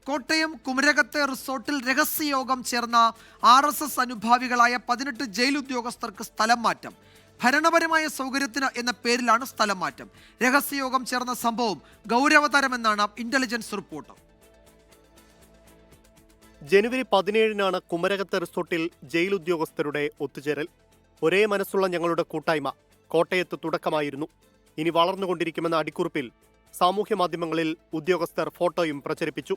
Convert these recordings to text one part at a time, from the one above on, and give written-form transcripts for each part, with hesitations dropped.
കോട്ടയം കുമരകത്തെ റിസോർട്ടിൽ രഹസ്യയോഗം ചേർന്ന RSS അനുഭാവികളായ 18 jail ഉദ്യോഗസ്ഥർക്ക് സ്ഥലം മാറ്റം. ഭരണപരമായ സൗകര്യത്തിന് എന്ന പേരിലാണ് സ്ഥലം മാറ്റം. രഹസ്യയോഗം ചേർന്ന സംഭവം ഗൗരവതരമെന്നാണ് ഇന്റലിജൻസ് റിപ്പോർട്ട്. ജനുവരി 17-നാണ് കുമരകത്തെ റിസോർട്ടിൽ ജയിൽ ഉദ്യോഗസ്ഥരുടെ ഒത്തുചേരൽ. ഒരേ മനസ്സുള്ള ഞങ്ങളുടെ കൂട്ടായ്മ കോട്ടയത്ത് തുടക്കമായിരുന്നു. ഇനി വളർന്നുകൊണ്ടിരിക്കുമെന്ന അടിക്കുറിപ്പിൽ സാമൂഹ്യ മാധ്യമങ്ങളിൽ ഉദ്യോഗസ്ഥർ ഫോട്ടോയും പ്രചരിപ്പിച്ചു.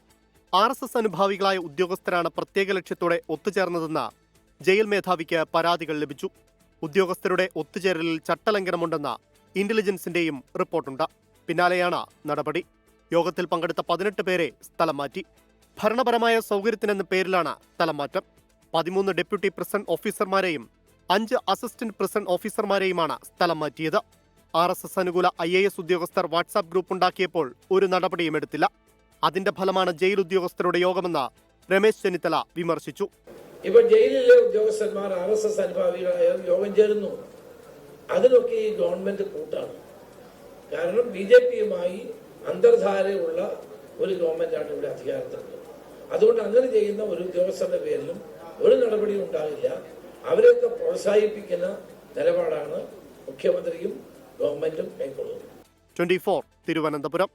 RSS അനുഭാവികളായ ഉദ്യോഗസ്ഥരാണ് പ്രത്യേക ലക്ഷ്യത്തോടെ ഒത്തുചേർന്നതെന്ന് ജയിൽ മേധാവിക്ക് പരാതികൾ ലഭിച്ചു. ഉദ്യോഗസ്ഥരുടെ ഒത്തുചേരലിൽ ചട്ടലംഘനമുണ്ടെന്ന ഇന്റലിജൻസിന്റെയും റിപ്പോർട്ടുണ്ട്. പിന്നാലെയാണ് നടപടി. യോഗത്തിൽ പങ്കെടുത്ത 18 പേരെ സ്ഥലം മാറ്റി. ഭരണപരമായ സൗകര്യത്തിനെന്ന പേരിലാണ് സ്ഥലം മാറ്റം. 13 ഡെപ്യൂട്ടി പ്രിസൺ ഓഫീസർമാരെയും 5 അസിസ്റ്റന്റ് പ്രിസൺ ഓഫീസർമാരെയുമാണ് സ്ഥലം മാറ്റിയത്. RSS അനുകൂല IAS ഉദ്യോഗസ്ഥർ വാട്സാപ്പ് ഗ്രൂപ്പ് ഉണ്ടാക്കിയപ്പോൾ ഒരു നടപടിയും എടുത്തില്ല. അതിന്റെ ഫലമാണ് ജയിൽ ഉദ്യോഗസ്ഥരുടെ യോഗമെന്ന് രമേശ് ചെന്നിത്തല വിമർശിച്ചു. ഇപ്പോൾ ജയിലിലെ ഉദ്യോഗസ്ഥന്മാർ RSS അനുഭാവികളായ യോഗം ചേരുന്നു. അതിലൊക്കെ ഈ ഗവൺമെന്റ് കൂട്ടാണ്. കാരണം BJPയുമായി അന്തർധാരയുള്ള ഒരു ഗവൺമെന്റാണ് ഇവിടെ അധികാരത്തിലുള്ളത്. അതുകൊണ്ട് അങ്ങനെ ചെയ്യുന്ന ഒരു ഉദ്യോഗസ്ഥരുടെ പേരിലും ഒരു നടപടിയും ഉണ്ടാകില്ല. അവരെയൊക്കെ പ്രോത്സാഹിപ്പിക്കുന്ന നിലപാടാണ് മുഖ്യമന്ത്രിയും ഗവൺമെന്റും കൈക്കൊള്ളുന്നത്. 24 തിരുവനന്തപുരം.